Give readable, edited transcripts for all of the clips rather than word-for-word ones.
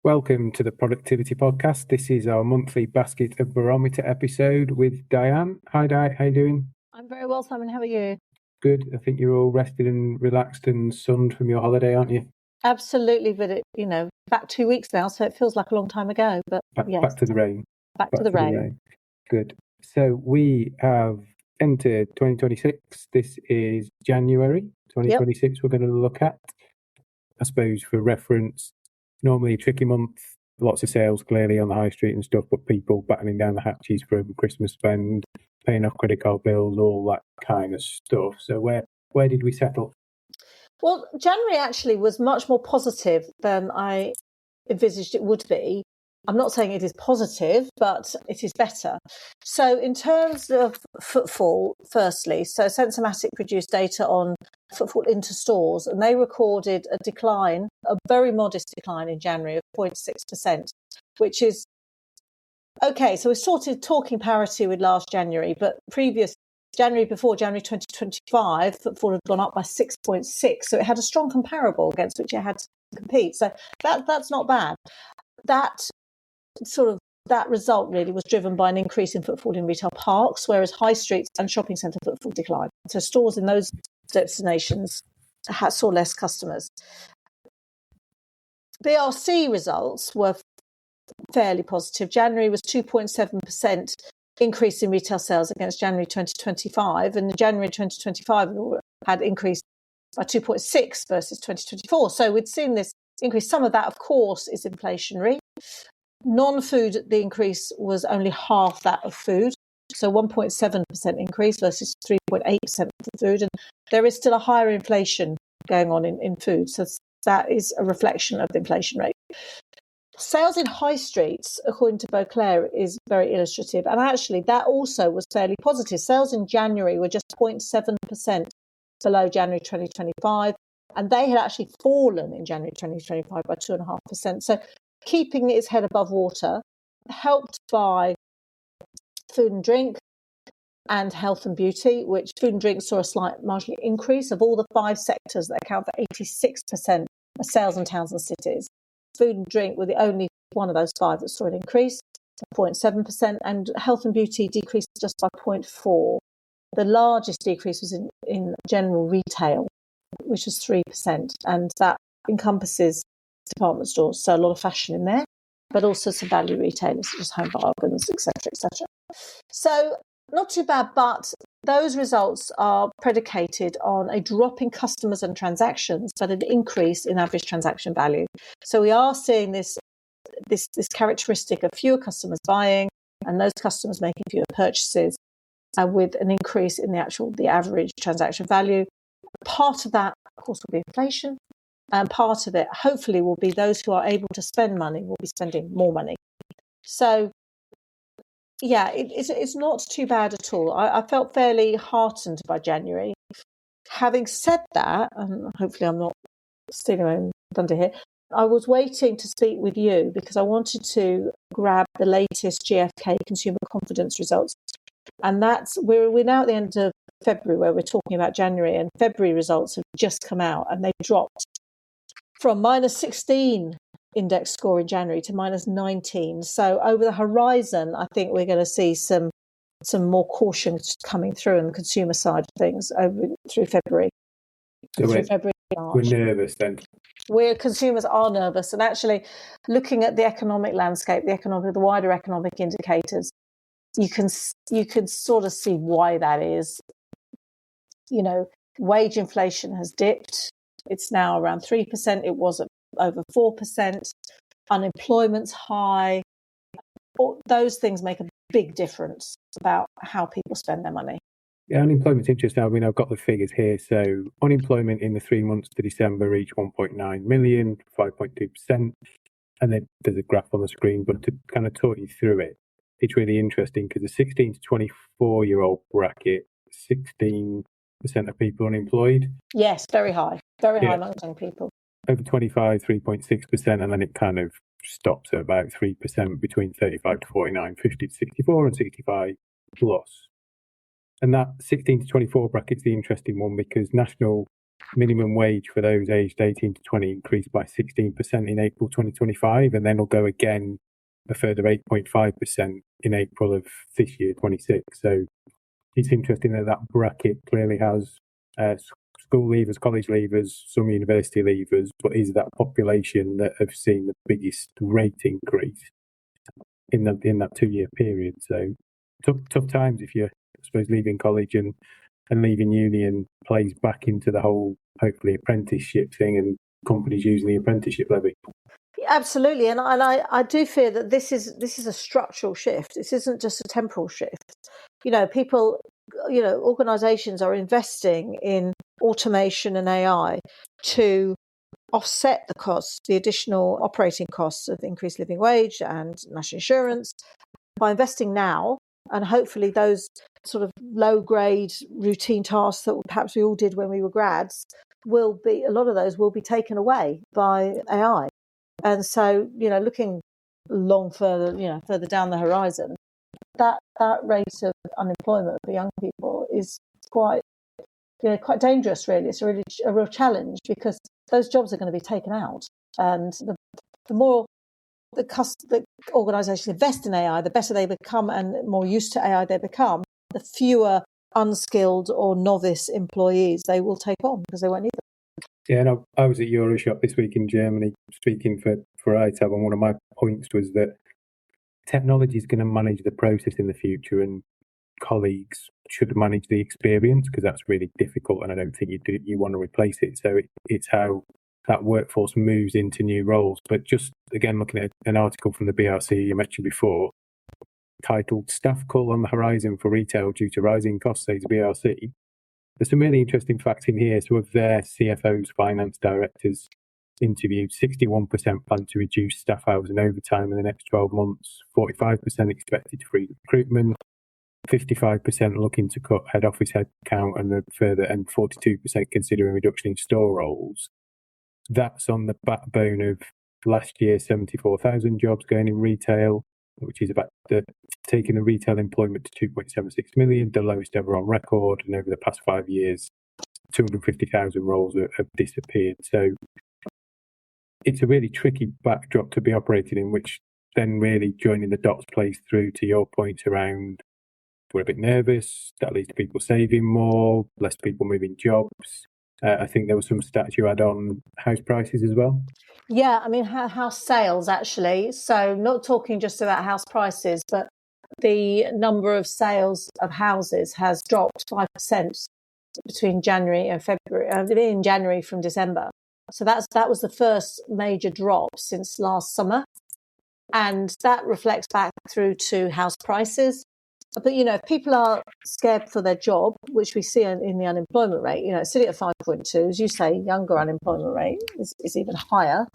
Welcome to the Productivity Podcast. This is our monthly Basket of Barometer episode with Diane. Hi, Di. How you doing? I'm very well, Simon. How are you? Good. I think you're all rested and relaxed and sunned from your holiday, aren't you? Absolutely, but back 2 weeks now, so it feels like a long time ago. But yes, back to the rain. Back to the rain. Good. So we have entered 2026. This is January 2026. Yep. We're going to look at, I suppose, for reference. Normally a tricky month, lots of sales clearly on the high street and stuff, but people battening down the hatches for Christmas spend, paying off credit card bills, all that kind of stuff. So where did we settle? Well, January actually was much more positive than I envisaged it would be. I'm not saying it is positive, but it is better. So in terms of footfall, firstly, so Sensormatic produced data on footfall into stores, and they recorded a decline, a very modest decline in January of 0.6%, which is okay. So we started talking parity with last January, but previous January before January 2025, footfall had gone up by 6.6. So it had a strong comparable against which it had to compete. So that's not bad. That result really was driven by an increase in footfall in retail parks, whereas high streets and shopping centre footfall declined. So stores in those destinations saw less customers. BRC results were fairly positive. January was 2.7% increase in retail sales against January 2025, and January 2025 had increased by 2.6 versus 2024. So we'd seen this increase. Some of that, of course, is inflationary. Non-food, the increase was only half that of food, so 1.7% increase versus 3.8% for food, and there is still a higher inflation going on in food, so that is a reflection of the inflation rate. Sales in high streets, according to Beauclair, is very illustrative, and actually that also was fairly positive. Sales in January were just 0.7% below January 2025, and they had actually fallen in January 2025 by 2.5%. So keeping its head above water, helped by food and drink and health and beauty, which food and drink saw a slight marginal increase. Of all the 5 sectors that account for 86% of sales in towns and cities, food and drink were the only one of those 5 that saw an increase, 0.7%, and health and beauty decreased just by 0.4%. The largest decrease was in general retail, which was 3%, and that encompasses department stores, so a lot of fashion in there, but also some value retailers such as Home Bargains, etc., etc. So not too bad, but those results are predicated on a drop in customers and transactions, but an increase in average transaction value. So we are seeing this characteristic of fewer customers buying and those customers making fewer purchases, with an increase in the average transaction value. Part of that, of course, will be inflation. And part of it, hopefully, will be those who are able to spend money will be spending more money. So, yeah, it's not too bad at all. I felt fairly heartened by January. Having said that, and hopefully I'm not stealing my own thunder here, I was waiting to speak with you because I wanted to grab the latest GfK consumer confidence results. And we're now at the end of February where we're talking about January, and February results have just come out and they've dropped from -16 index score in January to -19. So over the horizon, I think we're going to see some more caution coming through on the consumer side of things through February. So we're nervous then. Consumers are nervous, and actually looking at the economic landscape, the wider economic indicators, you can sort of see why that is. Wage inflation has dipped. It's now around 3%. It was at over 4%. Unemployment's high. All those things make a big difference about how people spend their money. Yeah, unemployment's interesting. I mean, I've got the figures here. So unemployment in the 3 months to December reached 1.9 million, 5.2%. And then there's a graph on the screen, but to kind of talk you through it, it's really interesting because the 16 to 24-year-old bracket, 16% of people unemployed. Yes, very high. Very high among young people. Over 25, 3.6%, and then it kind of stops at about 3% between 35 to 49, 50 to 64, and 65 plus. And that 16 to 24 bracket's the interesting one because national minimum wage for those aged 18 to 20 increased by 16% in April 2025, and then will go again a further 8.5% in April of this year, 26. So it's interesting that that bracket clearly has school leavers, college leavers, some university leavers, but is that population that have seen the biggest rate increase in that 2-year period. So tough times if you're, I suppose, leaving college and leaving uni, and plays back into the whole, hopefully, apprenticeship thing and companies using the apprenticeship levy. Absolutely, and I do fear that this is a structural shift. This isn't just a temporal shift. People, organisations are investing in automation and AI to offset the costs, the additional operating costs of increased living wage and national insurance, by investing now. And hopefully those sort of low-grade routine tasks that perhaps we all did when we were grads a lot of those will be taken away by AI. And so, looking further down the horizon, that rate of unemployment for young people is quite dangerous, really. It's a real challenge, because those jobs are going to be taken out. And the more the organisations invest in AI, the better they become, and more used to AI they become, the fewer unskilled or novice employees they will take on, because they won't need them. Yeah, and I was at Euroshop this week in Germany speaking for ITAB, and one of my points was that technology is going to manage the process in the future, and colleagues should manage the experience, because that's really difficult, and I don't think you want to replace it. So it's how that workforce moves into new roles. But just again, looking at an article from the BRC you mentioned before, titled "Staff Call on the Horizon for Retail Due to Rising Costs," says the BRC. There's some really interesting facts in here. So of their CFOs, finance directors interviewed, 61% plan to reduce staff hours and overtime in the next 12 months, 45% expected to free recruitment, 55% looking to cut head office headcount and 42% considering reduction in store roles. That's on the backbone of last year, 74,000 jobs going in retail, which is about taking the retail employment to 2.76 million, the lowest ever on record. And over the past 5 years, 250,000 roles have disappeared. So it's a really tricky backdrop to be operating in, which then really joining the dots plays through to your point around we're a bit nervous. That leads to people saving more, less people moving jobs. I think there was some stats you had on house prices as well. Yeah, I mean, house sales, actually. So not talking just about house prices, but the number of sales of houses has dropped 5% between January and February, in January from December. So that was the first major drop since last summer. And that reflects back through to house prices. But, if people are scared for their job, which we see in the unemployment rate, it's sitting at 5.2, as you say, younger unemployment rate is even higher.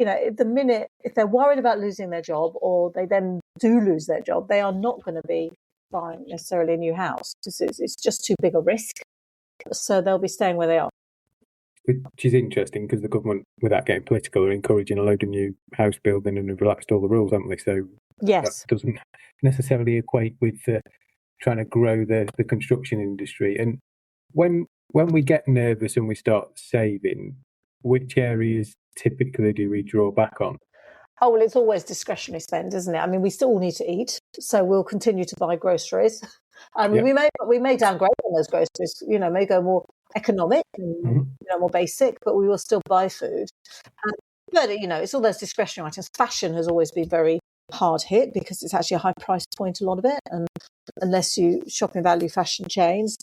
If they're worried about losing their job, or they then do lose their job, they are not going to be buying necessarily a new house, because it's just too big a risk. So they'll be staying where they are. Which is interesting, because the government, without getting political, are encouraging a load of new house building and have relaxed all the rules, haven't they? So yes, that doesn't necessarily equate with trying to grow the construction industry. And when we get nervous and we start saving, which areas typically do we draw back on? Oh, well, it's always discretionary spend, isn't it? I mean, we still need to eat, so we'll continue to buy groceries. We may downgrade on those groceries, may go more economic and more basic, but we will still buy food. But it's all those discretionary items. Fashion has always been very hard hit, because it's actually a high price point, a lot of it, and unless you shop in value fashion chains.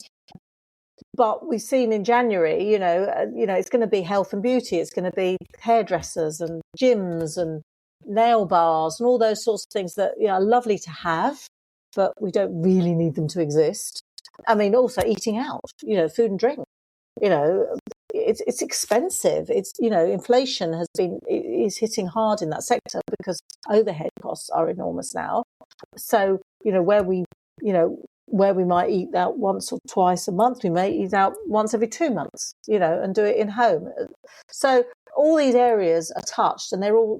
But we've seen in January, it's going to be health and beauty, it's going to be hairdressers and gyms and nail bars and all those sorts of things that are lovely to have, but we don't really need them to exist. I mean, also eating out, food and drink, it's expensive. It's, inflation is hitting hard in that sector, because overhead costs are enormous now. So, where we might eat out once or twice a month, we may eat out once every 2 months, and do it in home. So all these areas are touched, and they're all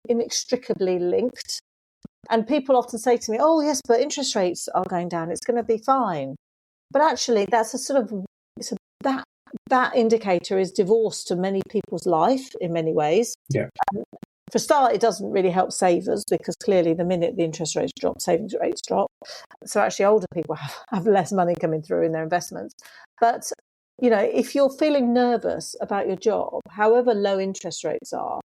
inextricably linked. And people often say to me, oh yes, but interest rates are going down, it's going to be fine. But actually that's that indicator is divorced to many people's life in many ways. Yeah. For a start, it doesn't really help savers because clearly the minute the interest rates drop, savings rates drop. So actually older people have less money coming through in their investments. But, if you're feeling nervous about your job, however low interest rates are,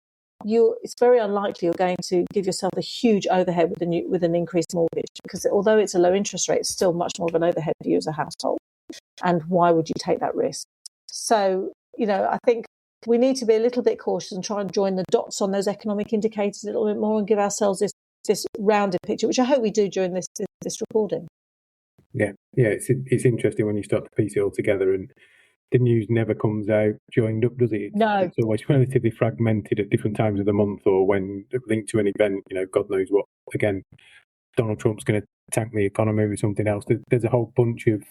it's very unlikely you're going to give yourself a huge overhead with an increased mortgage, because although it's a low interest rate, it's still much more of an overhead for you as a household. And why would you take that risk? So, I think we need to be a little bit cautious and try and join the dots on those economic indicators a little bit more and give ourselves this rounded picture, which I hope we do during this recording. Yeah, it's interesting when you start to piece it all together, and the news never comes out joined up, does it? No. It's always relatively fragmented at different times of the month, or when linked to an event, God knows what. Again, Donald Trump's going to tank the economy with something else. There's a whole bunch of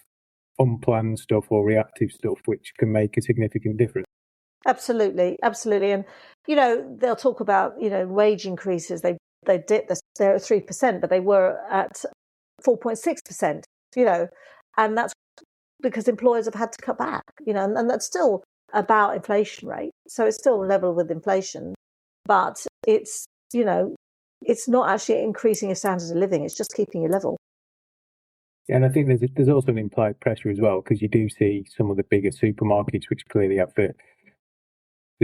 unplanned stuff or reactive stuff which can make a significant difference. Absolutely. And they'll talk about wage increases. They dipped. They're at 3%, but they were at 4.6%. And that's because employers have had to cut back. And that's still about inflation rate. So it's still level with inflation, but it's it's not actually increasing your standard of living. It's just keeping you level. And I think there's also an implied pressure as well, because you do see some of the bigger supermarkets which clearly have the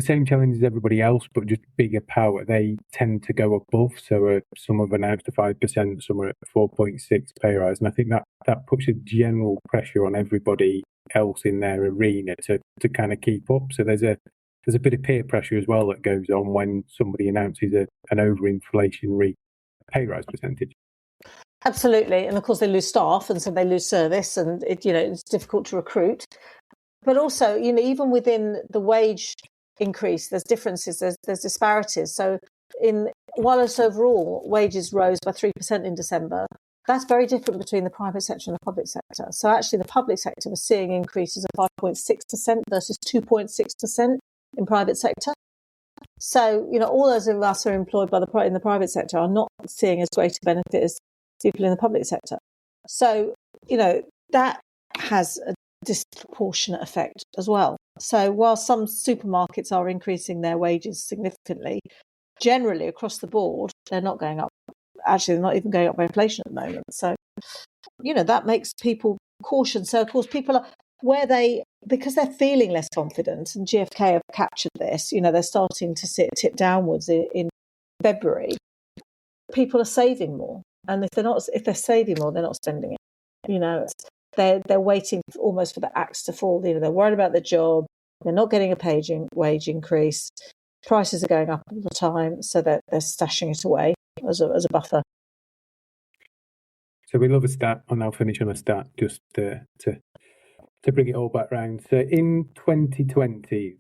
same challenge as everybody else, but just bigger power. They tend to go above. So some have announced a 5%, some are at 4.6 pay rise. And I think that puts a general pressure on everybody else in their arena to kind of keep up. So there's a bit of peer pressure as well that goes on when somebody announces an overinflationary pay rise percentage. Absolutely. And of course they lose staff, and so they lose service, and it's difficult to recruit. But also, even within the wage increase, there's differences, there's disparities. So while overall wages rose by 3% in December, that's very different between the private sector and the public sector. So actually the public sector was seeing increases of 5.6% versus 2.6% in private sector. So, all those of us who are employed in the private sector are not seeing as great a benefit as people in the public sector. So, that has a disproportionate effect as well. So while some supermarkets are increasing their wages significantly, generally across the board, they're not going up. Actually, they're not even going up by inflation at the moment. So, that makes people cautious. So, of course, people are because they're feeling less confident, and GfK have captured this, they're starting to tip downwards in February. People are saving more. And if they're saving more, they're not spending it. They're waiting almost for the axe to fall. They're worried about the job. They're not getting a wage increase. Prices are going up all the time, so they're stashing it away as a buffer. So we love a stat, and I'll finish on a stat just to bring it all back round. So in 2020,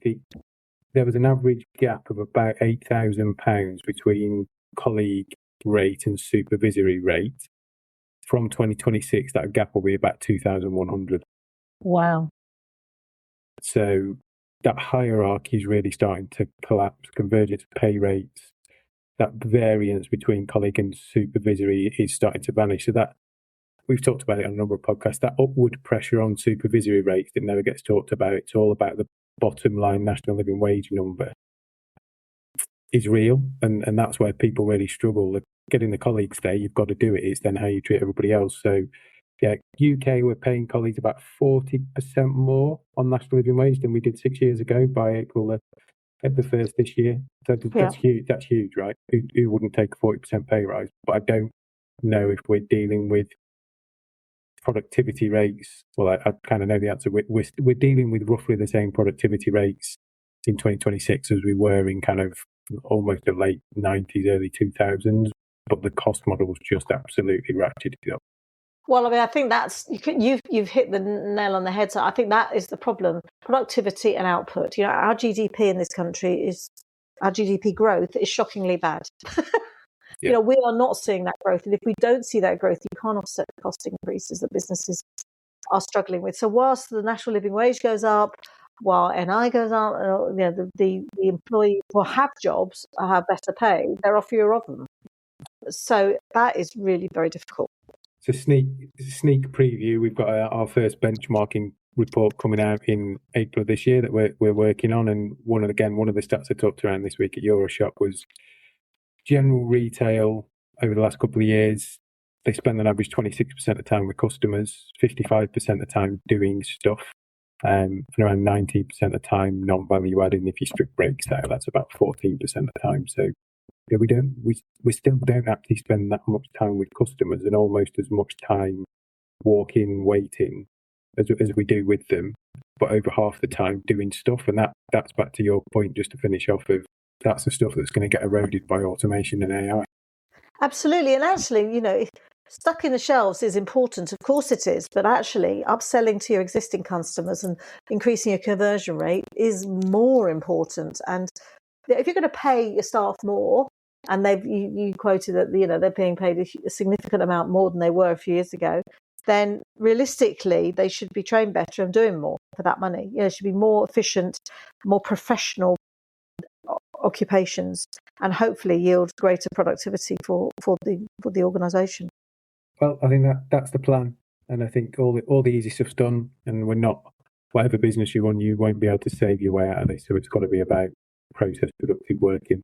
there was an average gap of about £8,000 between colleague rate and supervisory rate. From 2026, that gap will be about 2,100. Wow. So that hierarchy is really starting to collapse. Convergence of pay rates, that variance between colleague and supervisory is starting to vanish. So that we've talked about it on a number of podcasts. That upward pressure on supervisory rates that never gets talked about. It's all about the bottom line national living wage number is real, and that's where people really struggle. Getting the colleagues there, you've got to do it. It's then how you treat everybody else. So, yeah, UK, we're paying colleagues about 40% more on national living wage than we did 6 years ago by April the 1st this year. So that's huge. That's huge, right? Who wouldn't take a 40% pay rise? But I don't know if we're dealing with productivity rates. Well, I kind of know the answer. We're dealing with roughly the same productivity rates in 2026 as we were in kind of almost the late 90s, early 2000s. But the cost model was just absolutely ratcheted up. Well, I mean, I think that's you've hit the nail on the head. So I think that is the problem: productivity and output. Our GDP in this country our GDP growth is shockingly bad. Yeah. We are not seeing that growth, and if we don't see that growth, you can't offset the cost increases that businesses are struggling with. So whilst the national living wage goes up, while NI goes up, the employee will have jobs, have better pay. There are fewer of them. So that is really very difficult. So sneak preview, we've got our first benchmarking report coming out in April of this year that we're working on, and one of the stats I talked around this week at Euroshop was general retail over the last couple of years. They spend on average 26% of the time with customers, 55% of the time doing stuff, and around 19% of the time non-value adding. If you strip breaks out, that's about 14% of the time. So yeah, we still don't actually spend that much time with customers, and almost as much time walking, waiting as we do with them, but over half the time doing stuff. And that's back to your point, just to finish off of, that's the stuff that's going to get eroded by automation and AI. Absolutely. And actually, stuck in the shelves is important. Of course it is. But actually, upselling to your existing customers and increasing your conversion rate is more important. And if you're going to pay your staff more, and you quoted that they're being paid a significant amount more than they were a few years ago, then realistically they should be trained better and doing more for that money. It should be more efficient, more professional occupations, and hopefully yield greater productivity for the organisation. Well, I think that's the plan, and I think all the easy stuff's done, and we're not, whatever business you run, you won't be able to save your way out of this. So it's got to be about process productive working.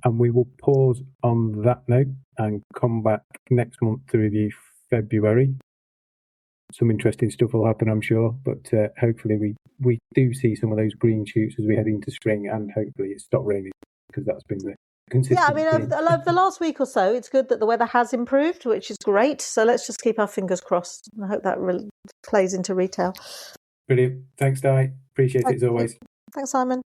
And we will pause on that note and come back next month to review February. Some interesting stuff will happen, I'm sure, but hopefully we do see some of those green shoots as we head into spring, and hopefully it stopped raining, because that's been the consistent. Yeah, I mean, over the last week or so, it's good that the weather has improved, which is great. So let's just keep our fingers crossed, and I hope that really plays into retail. Brilliant. Thanks, Di. Appreciate it as always. Thanks, Simon.